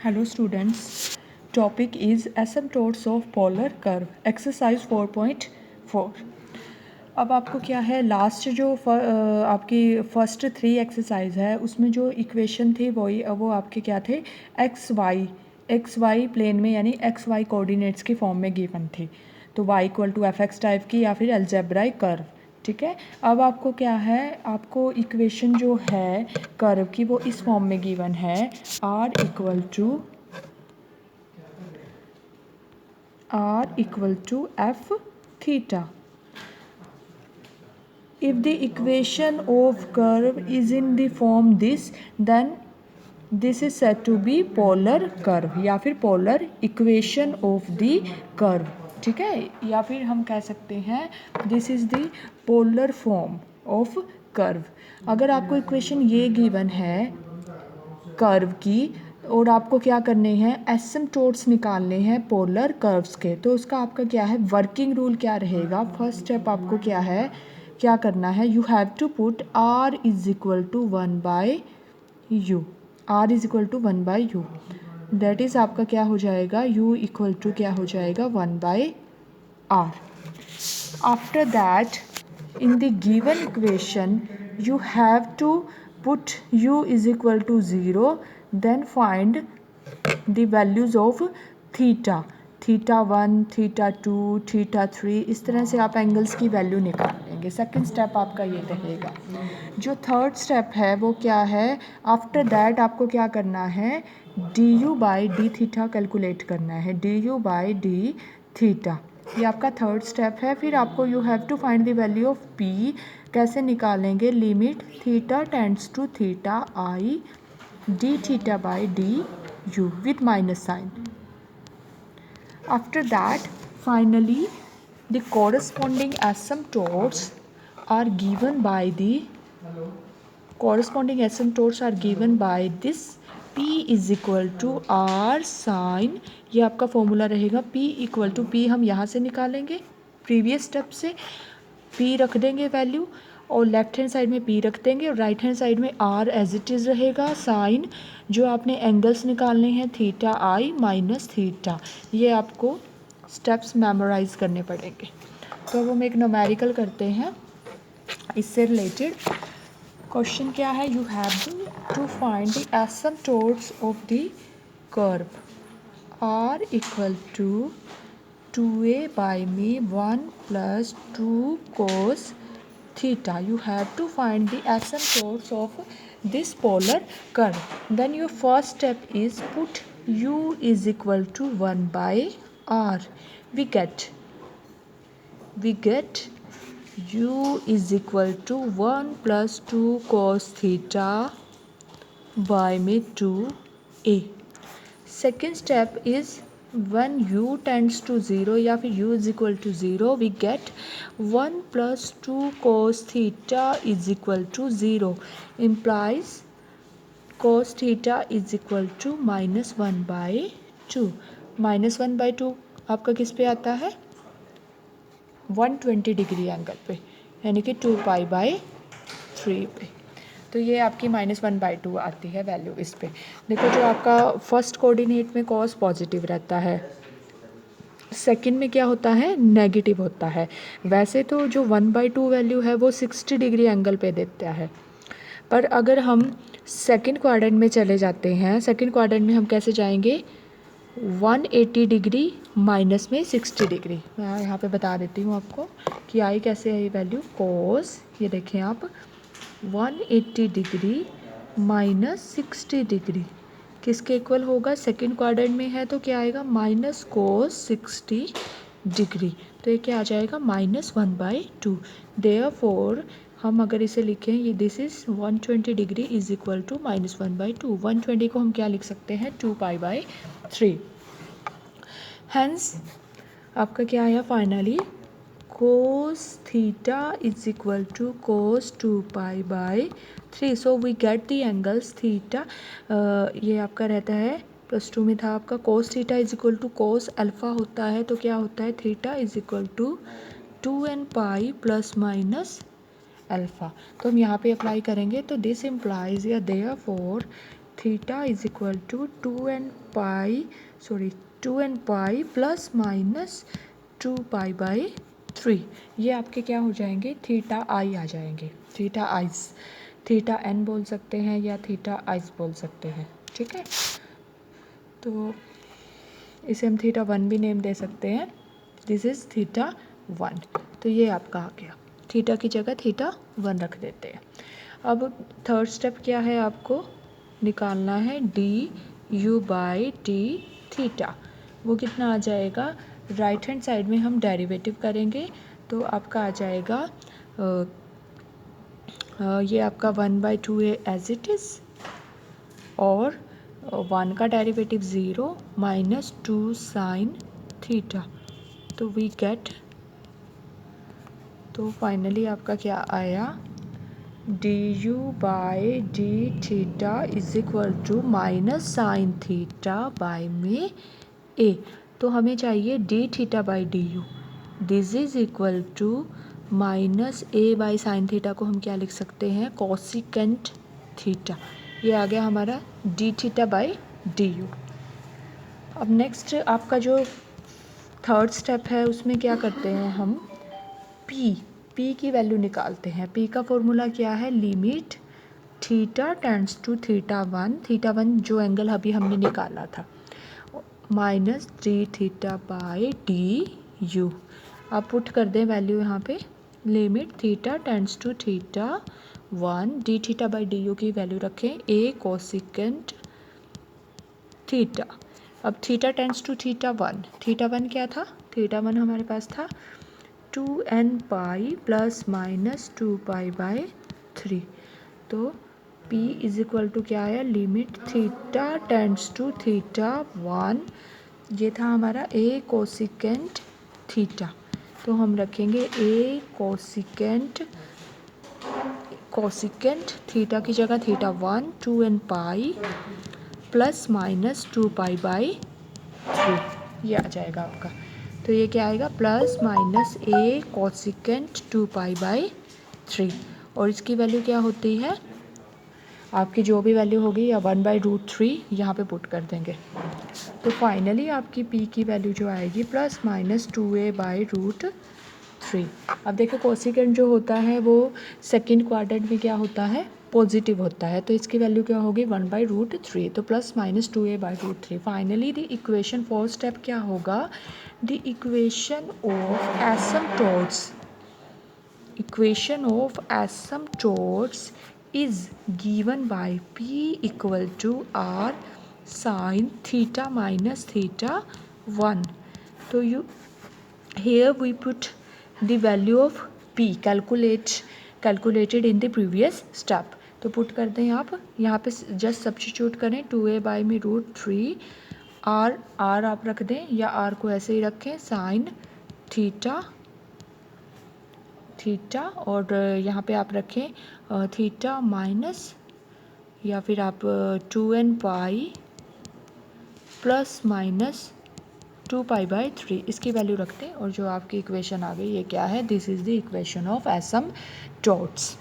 Hello students, topic is asymptotes of polar curve, exercise 4.4. अब आपको क्या है, लास्ट जो आपकी फर्स्ट 3 एक्सरसाइज है उसमें जो इक्वेशन थी वो आपके क्या थे, एक्स वाई प्लेन में यानी एक्स वाई कोऑर्डिनेट्स की फॉर्म में गिवन थी। तो y equal to f x type की या फिर अलजेब्राइक कर्व। ठीक है, अब आपको क्या है, आपको इक्वेशन जो है कर्व की वो इस फॉर्म में गिवन है, r equal to f theta. If the equation of curve is in the form this, then this is said to be polar curve या फिर polar equation of the curve। ठीक है, या फिर हम कह सकते हैं this is the polar form of curve। अगर आपको इक्वेशन ये गिवन है कर्व की और आपको क्या करने हैं, एसिम्प्टोट्स निकालने हैं पोलर कर्व्स के, तो उसका आपका क्या है, वर्किंग रूल क्या रहेगा। फर्स्ट स्टेप आपको क्या है, क्या करना है, you have to put r is equal to 1 by u, r is equal to 1 by u, that is आपका क्या हो जाएगा, u इक्वल टू क्या हो जाएगा 1 by r। After that in the given equation you have to put u is equal to 0, then find the values of theta, theta 1, theta 2, theta 3, इस तरह से आप एंगल्स की वैल्यू निकाल लेंगे। सेकंड स्टेप आपका ये रहेगा। जो थर्ड स्टेप है वो क्या है, आफ्टर दैट आपको क्या करना है, d u by d theta calculate करना है, d u by d theta, ये आपका थर्ड स्टेप है। फिर आपको you have to find the value of p, कैसे निकालेंगे, limit theta tends to theta i d theta by d u with minus sine. After that finally the corresponding asymptotes are given by this p is equal to r sine, ये आपका formula रहेगा p equal to p, हम यहाँ से निकालेंगे previous step से, p रख देंगे वैल्यू और लेफ्ट हैंड साइड में p रख देंगे और राइट हैंड साइड में r एज इट इज़ रहेगा, साइन जो आपने एंगल्स निकालने हैं थीटा आई माइनस थीटा, ये आपको स्टेप्स मेमोराइज करने पड़ेंगे। तो अब हम एक न्यूमेरिकल करते हैं इससे रिलेटेड। क्वेश्चन क्या है, you have to find the asymptotes of the curve r equal to 2a by मी 1 plus 2 cos theta। You have to find the asymptotes of this polar curve. Then your first step is put u is equal to 1 by r. We get u is equal to 1 plus 2 cos theta by me 2a. Second step is when u tends to 0 या फिर u is equal to 0, we get 1 plus 2 cos theta is equal to 0, implies cos theta is equal to minus 1 by 2। minus 1 by 2 आपका किस पे आता है, 120 degree angle पे, यानी कि 2 पाई बाई 3 पे। तो ये आपकी -1/2 आती है वैल्यू इस पे। देखो जो आपका फर्स्ट कोऑर्डिनेट में कॉस पॉजिटिव रहता है, सेकंड में क्या होता है, नेगेटिव होता है। वैसे तो जो 1/2 वैल्यू है वो 60 डिग्री एंगल पे देता है, पर अगर हम सेकंड क्वाड्रेंट में चले जाते हैं, सेकंड क्वाड्रेंट में हम कैसे जाएंगे, 180 डिग्री माइनस में 60 डिग्री। मैं यहाँ पे बता देती हूँ आपको कि आई कैसे है ये वैल्यू, कोस, ये देखें आप 180 डिग्री माइनस 60 डिग्री किसके इक्वल होगा, सेकंड क्वाड्रेंट में है तो क्या आएगा, माइनस कोस 60 डिग्री, तो ये क्या आ जाएगा, -1/2। देयरफॉर हम अगर इसे लिखें, ये this is 120 degree is equal to -1/2। 120 को हम क्या लिख सकते हैं, 2π/3। हैंस आपका क्या आया finally, cos theta is equal to cos 2π/3। So we get the angles theta, ये आपका रहता है +2 में था आपका, cos theta is equal to cos alpha होता है, तो क्या होता है, theta is equal to 2nπ plus alpha. तो हम यहाँ पे अप्लाई करेंगे, तो दिस इम्प्लाइज या therefore theta is equal to 2n pi plus minus 2π/3। ये आपके क्या हो जाएंगे, थीटा आई आ जाएंगे, थीटा आइस, थीटा एन बोल सकते हैं या थीटा आइस बोल सकते हैं, ठीक है। तो इसे हम थीटा 1 भी नेम दे सकते हैं, दिस इज़ थीटा 1। तो ये आपका आ गया, थीटा की जगह थीटा 1 रख देते हैं। अब थर्ड स्टेप क्या है, आपको निकालना है du/d थीटा। वो कितना आ जाएगा, राइट हैंड साइड में हम डेरिवेटिव करेंगे तो आपका आ जाएगा ये आपका 1/2a एज इट इज़, और 1 का डेरिवेटिव 0 माइनस 2 साइन थीटा। तो वी गेट, तो फाइनली आपका क्या आया, du/d theta is equal to minus sine theta by में a। तो हमें चाहिए d theta by d u, this is equal to minus a by sine theta को हम क्या लिख सकते हैं, कोसिकेंट थीटा। ये आ गया हमारा d theta by d you. अब नेक्स्ट आपका जो थर्ड स्टेप है उसमें क्या करते हैं हम, p की वैल्यू निकालते हैं। p का फॉर्मूला क्या है, limit theta tends to theta 1 जो एंगल अभी हमने निकाला था, minus d theta by d u. आप पुट कर दें वैल्यू यहाँ पे, limit theta tends to theta 1 d theta by d u की वैल्यू रखें a कोसिकेंट थीटा। अब थीटा टेंड्स टू थीटा 1 क्या था, थीटा 1 हमारे पास था 2n पाई प्लस माइनस 2π/3। तो p इज इक्वल टू क्या आया, limit theta tends to theta 1, ये था हमारा a कोसिकेंट थीटा। तो हम रखेंगे a कोसिकेंट थीटा की जगह theta 1 2n pi plus minus 2π/3, ये आ जाएगा आपका। तो ये क्या आएगा, प्लस माइनस a कोसिकेंट 2π/3, और इसकी वैल्यू क्या होती है, आपकी जो भी वैल्यू होगी या 1/√3 यहाँ पे पुट कर देंगे। तो फाइनली आपकी p की वैल्यू जो आएगी प्लस माइनस 2a/√3। अब देखो कोसिकेंट जो होता है वो सेकंड क्वाड्रेंट में क्या होता है, पॉजिटिव होता है, तो इसकी वैल्यू क्या होगी 1/√3, तो plus minus 2a/√3। Finally the equation fourth step क्या होगा, the equation of asymptotes is given by p equal to r sin theta minus theta 1. So here we put the value of p calculated in the previous step. तो put कर दें आप यहाँ पे, just substitute करें 2a/√3, r आप रख दें या r को ऐसे ही रखें, साइन थीटा और यहाँ पे आप रखें थीटा माइनस, या फिर आप 2n पाई प्लस माइनस 2π/3 इसकी वैल्यू रखते हैं, और जो आपकी इक्वेशन आ गई ये क्या है, this is the equation of asymptotes.